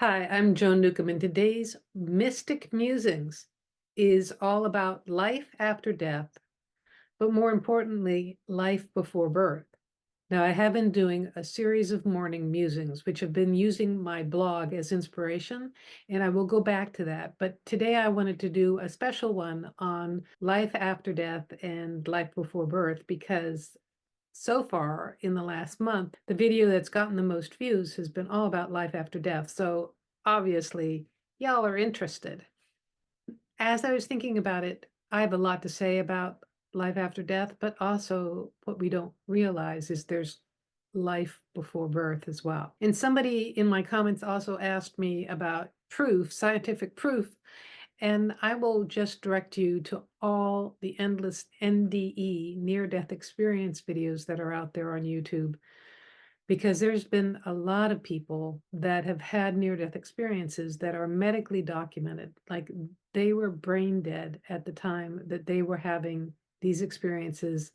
Hi, I'm Joan Newcomb, and today's Mystic Musings is all about life after death, but more importantly, life before birth. Now, I have been doing a series of morning musings, which have been using my blog as inspiration, and I will go back to that. But today I wanted to do a special one on life after death and life before birth because so far in the last month, the video that's gotten the most views has been all about life after death. So obviously, y'all are interested. As I was thinking about it, I have a lot to say about life after death, but also what we don't realize is there's life before birth as well. And somebody in my comments also asked me about proof, scientific proof, and I will just direct you to all the endless NDE, near-death experience videos that are out there on YouTube, because there's been a lot of people that have had near-death experiences that are medically documented. Like they were brain dead at the time that they were having these experiences,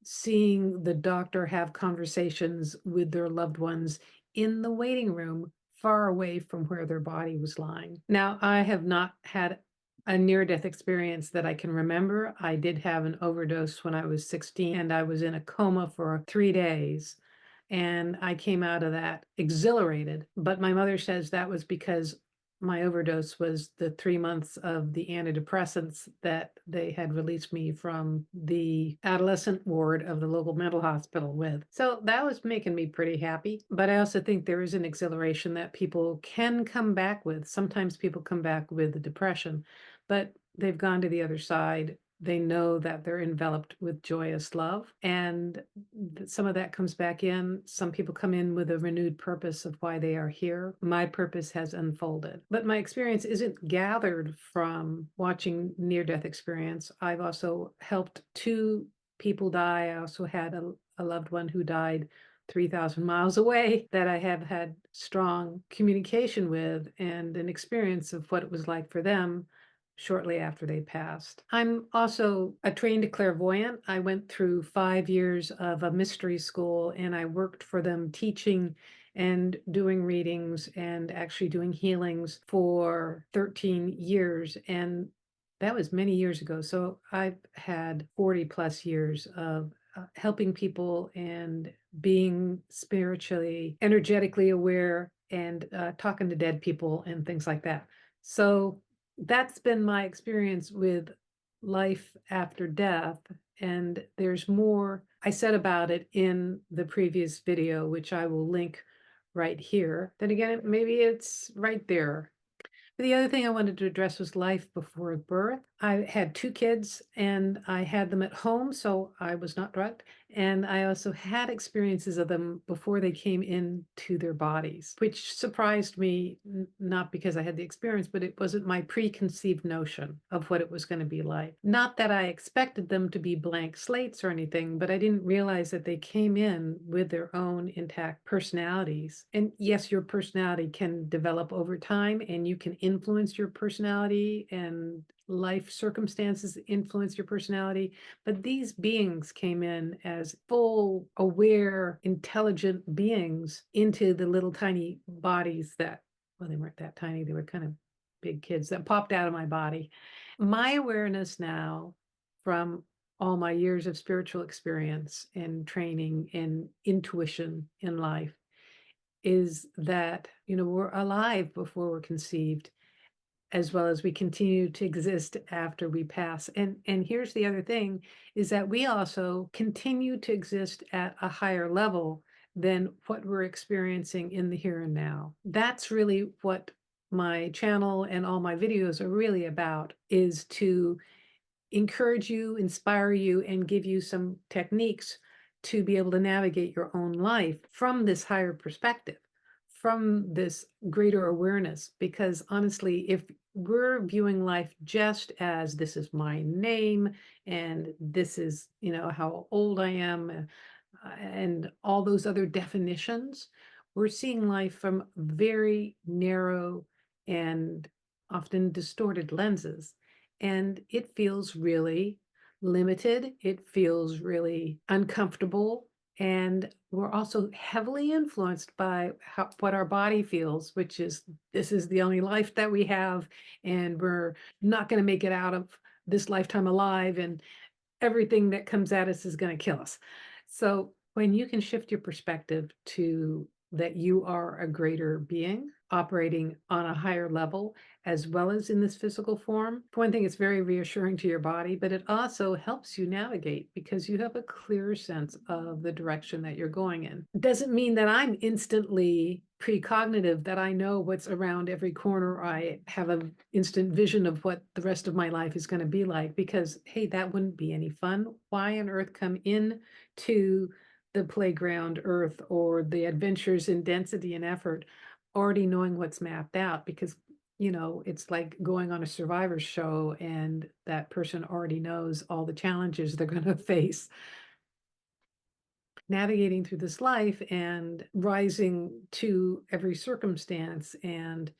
seeing the doctor have conversations with their loved ones in the waiting room far away from where their body was lying. Now, I have not had a near-death experience that I can remember. I did have an overdose when I was 16, and I was in a coma for 3 days, and I came out of that exhilarated. But my mother says that was because my overdose was the 3 months of the antidepressants that they had released me from the adolescent ward of the local mental hospital with. So that was making me pretty happy. But I also think there is an exhilaration that people can come back with. Sometimes people come back with the depression, but they've gone to the other side. They know that they're enveloped with joyous love, and some of that comes back in. Some people come in with a renewed purpose of why they are here. My purpose has unfolded, but my experience isn't gathered from watching near-death experience. I've also helped 2 people die. I also had a loved one who died 3,000 miles away that I have had strong communication with and an experience of what it was like for them shortly after they passed. I'm also a trained clairvoyant. I went through 5 years of a mystery school, and I worked for them teaching and doing readings and actually doing healings for 13 years. And that was many years ago. So I've had 40 plus years of helping people and being spiritually, energetically aware and talking to dead people and things like that. So that's been my experience with life after death. And there's more I said about it in the previous video, which I will link right here. Then again, maybe it's right there. The other thing I wanted to address was life before birth. I had 2 kids and I had them at home, so I was not drugged. And I also had experiences of them before they came into their bodies, which surprised me, not because I had the experience, but it wasn't my preconceived notion of what it was going to be like. Not that I expected them to be blank slates or anything, but I didn't realize that they came in with their own intact personalities. And yes, your personality can develop over time and you can influence your personality, and life circumstances influence your personality. But these beings came in as full, aware, intelligent beings into the little tiny bodies that, well, they weren't that tiny, they were kind of big kids that popped out of my body. My awareness now, from all my years of spiritual experience and training and intuition in life, is that, we're alive before we're conceived, as well as we continue to exist after we pass. And here's the other thing, is that we also continue to exist at a higher level than what we're experiencing in the here and now. That's really what my channel and all my videos are really about, is to encourage you, inspire you, and give you some techniques to be able to navigate your own life from this higher perspective, from this greater awareness. Because honestly, if we're viewing life just as this is my name and this is, how old I am, and all those other definitions, we're seeing life from very narrow and often distorted lenses. And it feels really limited. It feels really uncomfortable. And we're also heavily influenced by what our body feels, which is this is the only life that we have, and we're not going to make it out of this lifetime alive. And everything that comes at us is going to kill us. So when you can shift your perspective to that you are a greater being operating on a higher level as well as in this physical form, for one thing, it's very reassuring to your body, but it also helps you navigate because you have a clear sense of the direction that you're going in. It doesn't mean that I'm instantly precognitive, that I know what's around every corner. I have an instant vision of what the rest of my life is going to be like because, hey, that wouldn't be any fun. Why on earth come in to the playground earth or the adventures in density and effort already knowing what's mapped out? Because it's like going on a survivor show and that person already knows all the challenges they're going to face navigating through this life and rising to every circumstance and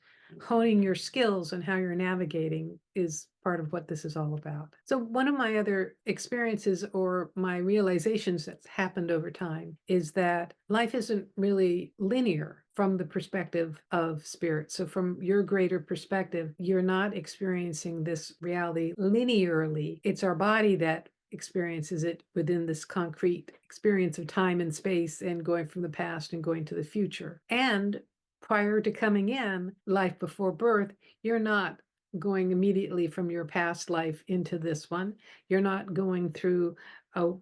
honing your skills and how you're navigating is part of what this is all about. So one of my other experiences or my realizations that's happened over time is that life isn't really linear from the perspective of spirit. So from your greater perspective, you're not experiencing this reality linearly. It's our body that experiences it within this concrete experience of time and space and going from the past and going to the future. And prior to coming in, life before birth, you're not going immediately from your past life into this one. You're not going through a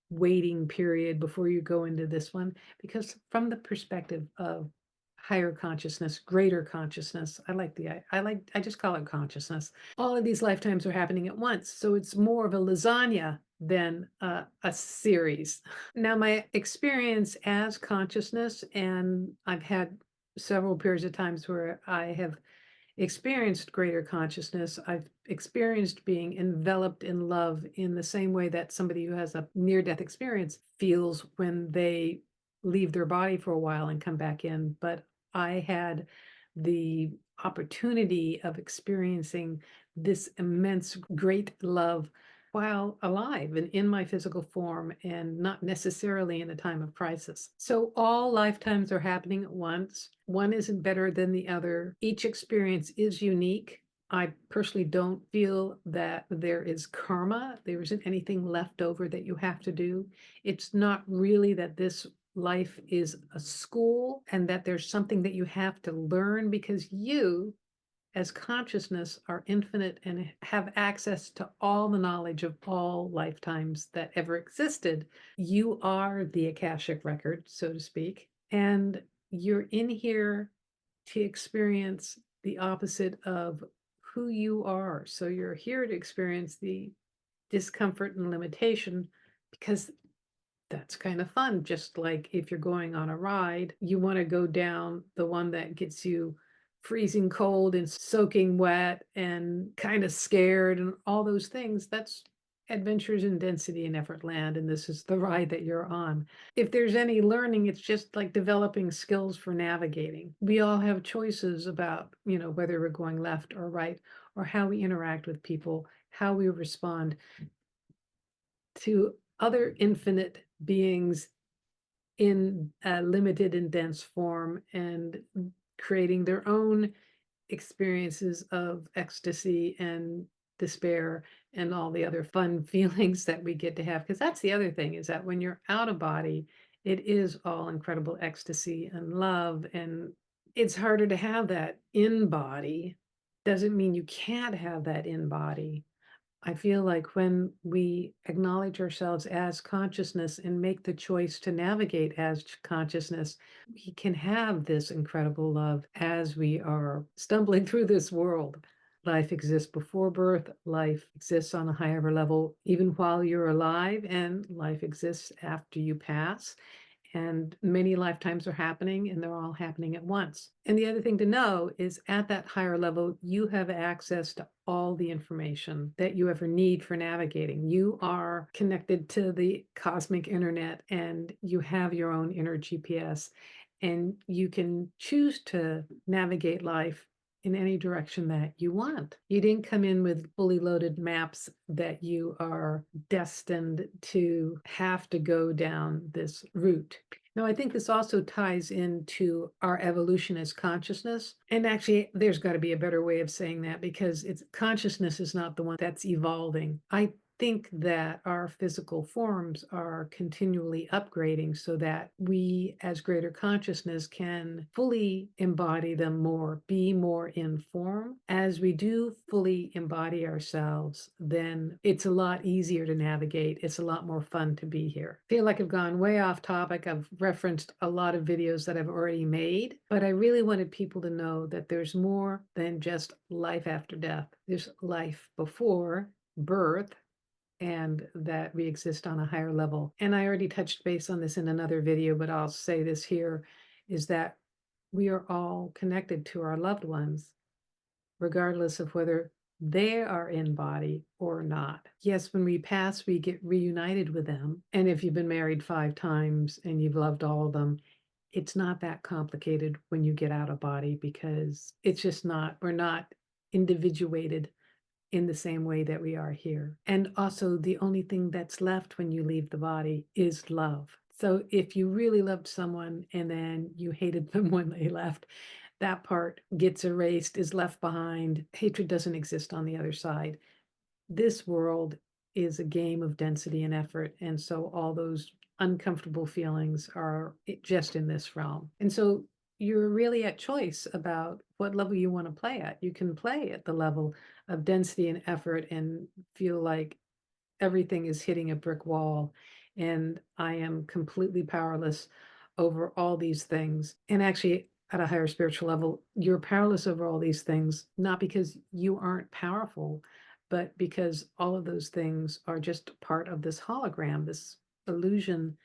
waiting period before you go into this one, because from the perspective of higher consciousness, greater consciousness, I just call it consciousness. All of these lifetimes are happening at once. So it's more of a lasagna than a series. Now, my experience as consciousness, and I've had several periods of times where I have experienced greater consciousness. I've experienced being enveloped in love in the same way that somebody who has a near-death experience feels when they leave their body for a while and come back in. But I had the opportunity of experiencing this immense, great love while alive and in my physical form and not necessarily in a time of crisis. So all lifetimes are happening at once. One isn't better than the other. Each experience is unique. I personally don't feel that there is karma. There isn't anything left over that you have to do. It's not really that this life is a school and that there's something that you have to learn, because you as consciousness are infinite and have access to all the knowledge of all lifetimes that ever existed. You are the Akashic record, so to speak, and you're in here to experience the opposite of who you are. So you're here to experience the discomfort and limitation because that's kind of fun. Just like if you're going on a ride, you want to go down the one that gets you freezing cold and soaking wet and kind of scared and all those things. That's adventures in density and effort land. And this is the ride that you're on. If there's any learning, it's just like developing skills for navigating. We all have choices about, whether we're going left or right, or how we interact with people, how we respond to other infinite beings in a limited and dense form and creating their own experiences of ecstasy and despair and all the other fun feelings that we get to have. Because that's the other thing, is that when you're out of body, it is all incredible ecstasy and love. And it's harder to have that in body. Doesn't mean you can't have that in body. I feel like when we acknowledge ourselves as consciousness and make the choice to navigate as consciousness, we can have this incredible love as we are stumbling through this world. Life exists before birth, life exists on a higher level even while you're alive, and life exists after you pass. And many lifetimes are happening, and they're all happening at once. And the other thing to know is at that higher level, you have access to all the information that you ever need for navigating. You are connected to the cosmic internet, and you have your own inner GPS, and you can choose to navigate life in any direction that you want. You didn't come in with fully loaded maps that you are destined to have to go down this route. Now, I think this also ties into our evolution as consciousness. And actually, there's got to be a better way of saying that, because it's consciousness is not the one that's evolving. I think that our physical forms are continually upgrading so that we, as greater consciousness, can fully embody them more, be more in form. As we do fully embody ourselves, then it's a lot easier to navigate. It's a lot more fun to be here. I feel like I've gone way off topic. I've referenced a lot of videos that I've already made, but I really wanted people to know that there's more than just life after death. There's life before birth, and that we exist on a higher level. And I already touched base on this in another video, but I'll say this here, is that we are all connected to our loved ones, regardless of whether they are in body or not. Yes, when we pass, we get reunited with them. And if you've been married 5 times and you've loved all of them, it's not that complicated when you get out of body, because it's just not, we're not individuated in the same way that we are here. And also, the only thing that's left when you leave the body is love. So if you really loved someone and then you hated them when they left, that part gets erased, is left behind. Hatred doesn't exist on the other side. This world is a game of density and effort. And so all those uncomfortable feelings are just in this realm. And so you're really at choice about what level you want to play at. You can play at the level of density and effort and feel like everything is hitting a brick wall and I am completely powerless over all these things. And actually, at a higher spiritual level, you're powerless over all these things, not because you aren't powerful, but because all of those things are just part of this hologram, this illusion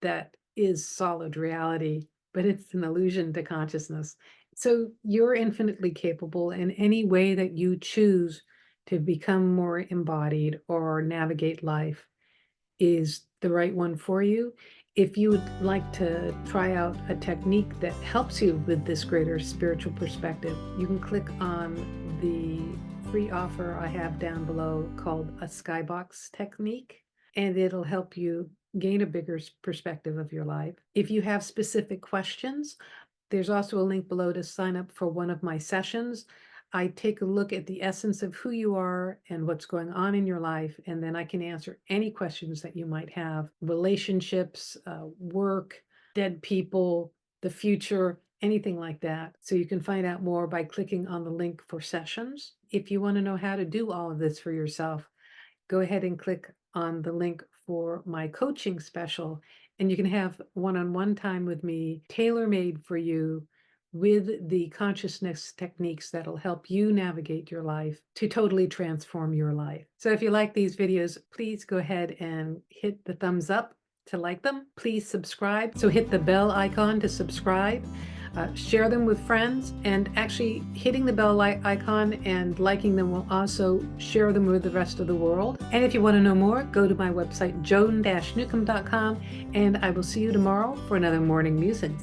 that is solid reality, but it's an illusion to consciousness. So you're infinitely capable in any way that you choose to become more embodied or navigate life is the right one for you. If you would like to try out a technique that helps you with this greater spiritual perspective, you can click on the free offer I have down below called a skybox technique, and it'll help you gain a bigger perspective of your life. If you have specific questions, there's also a link below to sign up for one of my sessions. I take a look at the essence of who you are and what's going on in your life, and then I can answer any questions that you might have: relationships, work, dead people, the future, anything like that. So you can find out more by clicking on the link for sessions. If you want to know how to do all of this for yourself, go ahead and click on the link for my coaching special, and you can have one-on-one time with me, tailor-made for you, with the consciousness techniques that'll help you navigate your life to totally transform your life. So if you like these videos, please go ahead and hit the thumbs up to like them. Please subscribe. So hit the bell icon to subscribe. Share them with friends, and actually hitting the bell icon and liking them will also share them with the rest of the world. And if you want to know more, go to my website, joan-newcomb.com, and I will see you tomorrow for another Morning Musings.